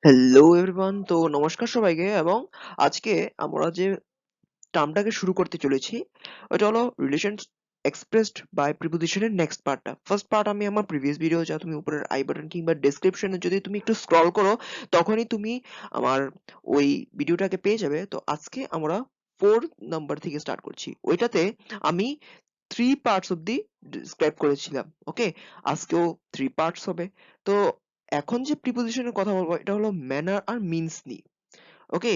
Hello everyone, তো নমস্কার সবাইকে। এবং আজকে আমরা যে টার্মটাকে শুরু করতে চলেছি ওটা হলো রিলেশনস এক্সপ্রেসড বাই প্রিপোজিশনের নেক্সট পার্টটা। ফার্স্ট পার্ট আমি আমার প্রিভিয়াস ভিডিও, যা তুমি উপরের আই বাটন কিংবা ডেসক্রিপশনে যদি তুমি একটু স্ক্রল করো তখনই তুমি আমার ওই ভিডিওটাকে পেয়ে যাবে। তো আজকে আমরা 4 নাম্বার থেকে স্টার্ট করছি। ওইটাতে আমি 3 পার্টস অব্দি ডিসক্রাইব করেছিলাম। ওকে, আজকেও 3 পার্টস হবে। তো এখন যে প্রিপোজিশনের কথা বলবো এটা হলো ম্যানার আর মিন্স নিয়ে। ওকে,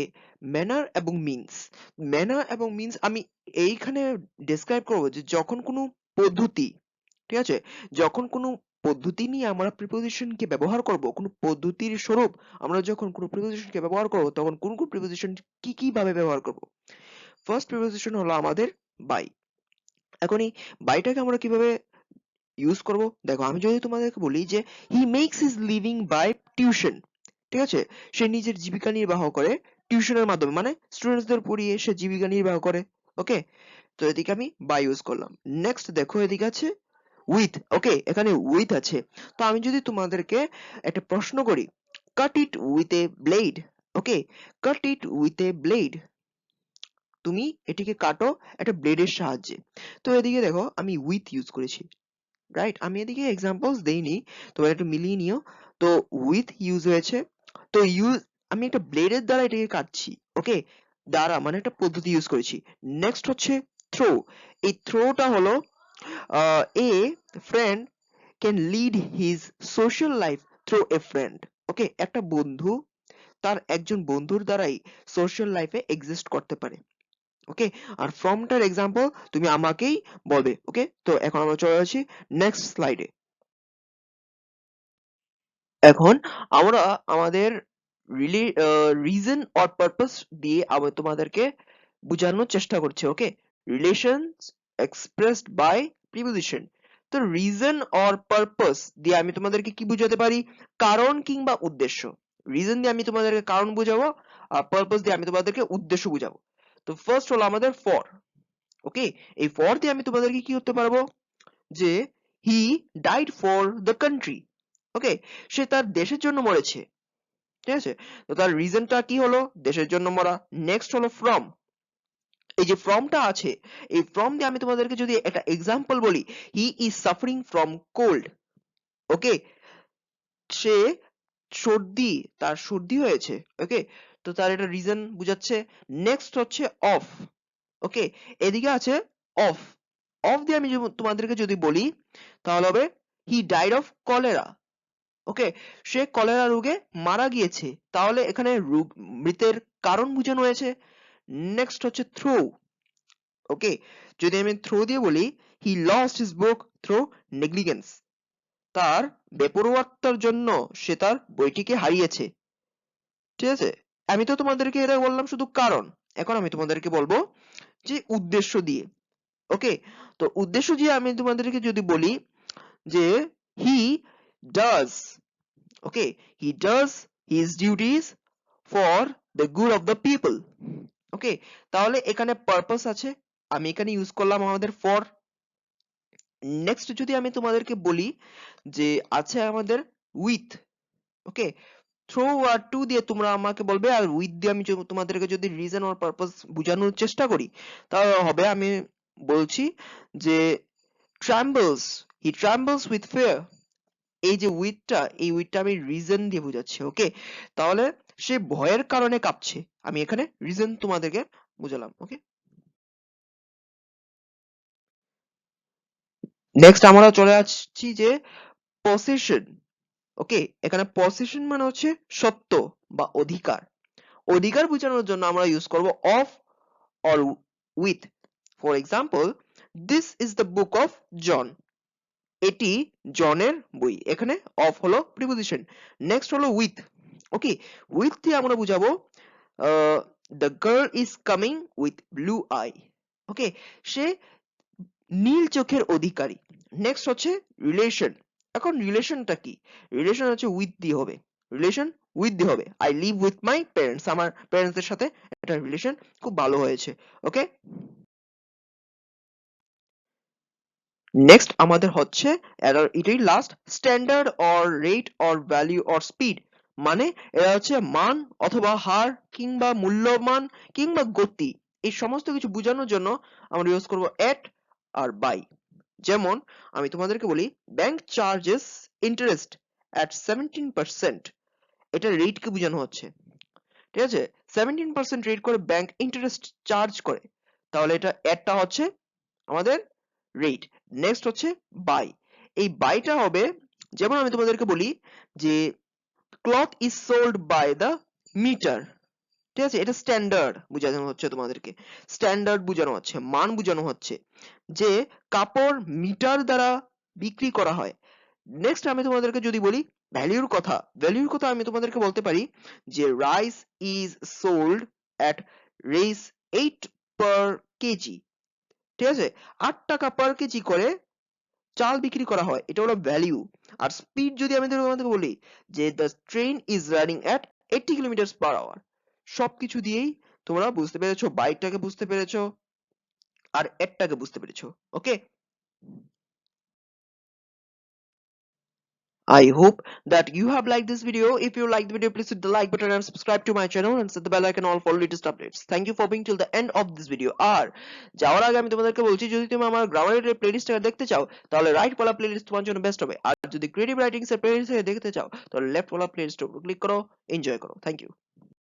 ম্যানার এবং মিন্স। ম্যানার এবং মিন্স আমি এইখানে ডেসক্রাইব করবো যে যখন কোনো পদ্ধতি, ঠিক আছে, যখন কোনো পদ্ধতি নিয়ে আমরা প্রিপোজিশনকে ব্যবহার করব, কোনো পদ্ধতির স্বরূপ আমরা যখন কোনো প্রিপোজিশনকে ব্যবহার করব তখন কোন কোন প্রিপোজিশন কি কি ভাবে ব্যবহার করব। ফার্স্ট প্রিপোজিশন হলো আমাদের বাই। এখন এই বাইটাকে আমরা কিভাবে ইউজ করব, দেখো আমি যদি তোমাদেরকে বলি যে he makes his living by tuition, ঠিক আছে, সে নিজের জীবিকা নির্বাহ করে টিউশনের মাধ্যমে, মানে স্টুডেন্টসদের পড়িয়ে সে জীবিকা নির্বাহ করে। ওকে, তো এদিকে আমি বাই ইউজ করলাম। নেক্সট দেখো এদিকে আছে উইথ। ওকে, এখানে উইথ আছে। তো আমি যদি তোমাদেরকে একটা প্রশ্ন করি, cut it with a blade. Okay, cut it with a blade, তুমি এটিকে কাটো একটা ব্লেডের সাহায্যে। তো এদিকে দেখো আমি উইথ ইউজ করেছি, রাইট? আমি এদিকে এক্সাম্পলস দেইনি, তোমরা একটু মিলিয়ে নিও। তো উইথ ইউজ হয়েছে। তো ইউজ, আমি একটা ব্লেডের দ্বারা এটাকে কাটছি। ওকে, দ্বারা মানে একটা পদ্ধতি ইউজ করেছি। নেক্সট হচ্ছে থ্রো। এই থ্রোটা হলো a friend can lead his social life through a friend. Okay, একটা বন্ধু তার একজন বন্ধুর দ্বারাই সোশ্যাল লাইফে এক্সিস্ট করতে পারে। ওকে, আর ফ্রমটার এক্সাম্পল তুমি আমাকেই বলবে। ওকে, তো এখন আমরা চলে আসি নেক্সট স্লাইডে। এখন আমরা আমাদের রিজন অর পারপাস দিয়ে আবার তোমাদেরকে বোঝানোর চেষ্টা করছি। ওকে, রিলেশনস এক্সপ্রেসড বাই প্রিপোজিশন। তো রিজন অর পারপাস দিয়ে আমি তোমাদেরকে কি বোঝাতে পারি? কারণ কিংবা উদ্দেশ্য। রিজন দিয়ে আমি তোমাদেরকে কারণ বোঝাবো, আর পারপাস দিয়ে আমি তোমাদেরকে উদ্দেশ্য বোঝাবো। তো ফার্স্ট হলো আমাদের ফর। ওকে, এই ফর দিয়ে আমি তোমাদেরকে কি করতে পারবো যে he died for the country. Okay, সে তার দেশের জন্য মরেছে, ঠিক আছে। তো তার রিজনটা কি হলো? দেশের জন্য মরা। নেক্সট হলো ফ্রম। এই যে ফ্রমটা আছে, এই ফ্রম দিয়ে আমি তোমাদেরকে যদি একটা এক্সাম্পল বলি, he is suffering from cold. Okay, সে সর্দি, তার সর্দি হয়েছে। ওকে, তো তার এটা রিজন বুঝাচ্ছে। নেক্সট হচ্ছে অফ। ওকে, এদিকে আছে অফ। অফ দিয়ে আমি তোমাদেরকে যদি বলি তাহলে হবে he died of cholera. Okay, say cholera রোগে মারা গিয়েছে, তাহলে এখানে মৃতের কারণ বোঝানো হয়েছে। নেক্সট হচ্ছে থ্রু। ওকে, যদি আমি থ্রু দিয়ে বলি he lost his book through negligence, তার বেপরোয়াত্মার জন্য সে তার বইটিকে হারিয়েছে, ঠিক আছে। আমি তো তোমাদেরকে এটা বললাম শুধু কারণ। এখন আমি তোমাদেরকে বলবো যে উদ্দেশ্য দিয়ে। ওকে, তো উদ্দেশ্য দিয়ে আমি তোমাদেরকে যদি বলি যে he does, okay, he does his duties for the good of the people. Okay, তাহলে এখানে পারপাস আছে, আমি এখানে ইউজ করলাম আমাদের ফর। নেক্সট যদি আমি তোমাদেরকে বলি যে আছে আমাদের উইথ। ওকে, থ্রো আর টু দিয়ে তোমরা আমাকে বলবে, আর উইথ দিয়ে আমি তোমাদেরকে যদি রিজন অর পারপাস বোঝানোর চেষ্টা করি তাহলে হবে, আমি বলছি যে ট্রাম্বলস, হি ট্রাম্বলস উইথ ফিয়ার। এই যে উইথটা, এই উইথটা আমি রিজন দিয়ে বোঝাচ্ছি। ওকে, তাহলে সে ভয়ের কারণে কাঁপছে, আমি এখানে রিজন তোমাদেরকে বুঝালাম। ওকে, নেক্সট আমরা চলে আসছি যে পসেশন। ওকে, এখানে পসেশন মানে হচ্ছে সত্য বা অধিকার। অধিকার বোঝানোর জন্য আমরা ইউজ করব of or with. For example, this is the book of John, এটি জনের বই। এখানে অফ হলো প্রিপোজিশন। নেক্সট হলো উইথ। ওকে, উইথ দিয়ে আমরা বুঝাবো the girl is coming with blue eye. Okay, সে নীল চোখের অধিকারী। নেক্সট হচ্ছে রিলেশন। এখন রিলেশনটা কি? রিলেশন হচ্ছে উইথ দিয়ে হবে। রিলেশন উইথ দিয়ে হবে। I live with my parents, আমার প্যারেন্টসদের সাথে একটা রিলেশন খুব ভালো হয়েছে। ওকে, নেক্সট আমাদের হচ্ছে এটাই last, standard or rate or value or speed. মানে এরা হচ্ছে মান অথবা হার কিংবা মূল্যমান কিংবা গতি, এই সমস্ত কিছু বোঝানোর জন্য আমরা ইউজ করব at আর by। যেমন আমি তোমাদেরকে বলি ব্যাংক চার্জেস ইন্টারেস্ট at 17%, এটা রেট কে বোঝানো হচ্ছে, ঠিক আছে? 17% রেট করে ব্যাংক ইন্টারেস্ট চার্জ করে, তাহলে এটা এটটা হচ্ছে আমাদের রেট। নেক্সট হচ্ছে বাই। এই বাইটা হবে, যেমন আমি তোমাদেরকে বলি যে cloth is sold by the meter, ঠিক আছে? এটা স্ট্যান্ডার্ড বোঝানো হচ্ছে তোমাদেরকে, স্ট্যান্ডার্ড বোঝানো হচ্ছে, মান বোঝানো হচ্ছে যে কাপড় মিটার দ্বারা বিক্রি করা হয়। নেক্সট আমি তোমাদেরকে যদি বলি ভ্যালুর কথা, ভ্যালুর কথা আমি তোমাদেরকে বলতে পারি যে rice is sold at race 8 per KG, ঠিক আছে? 8 টাকা পার কেজি করে চাল বিক্রি করা হয়, এটা হলো ভ্যালু। আর স্পিড যদি আমি তোমাদেরকে বলি যে the train is running at 80 kilometer per hour, সবকিছু দিয়েই তোমরা বুঝতে পেরেছো, বাইকটাকে বুঝতে পেরেছো আর এরটাকে বুঝতে পেরেছো। ওকে, I hope that you have liked this video. If you like the video, please hit the like button and subscribe to my channel and set the bell icon all for latest updates. Thank you for being till the end of this video. আর যাওয়ার আগে আমি তোমাদেরকে বলছি, যদি তুমি আমার গ্রামারের প্লেলিস্টটা দেখতে চাও তাহলে রাইট ওয়ালা প্লেলিস্ট তোমার জন্য বেস্ট হবে, আর যদি ক্রিয়েটিভ রাইটিংস এর প্লেলিস্ট দেখতে চাও তাহলে লেফট ওয়ালা প্লেলিস্টের উপর ক্লিক করো, এনজয় করো। Thank you.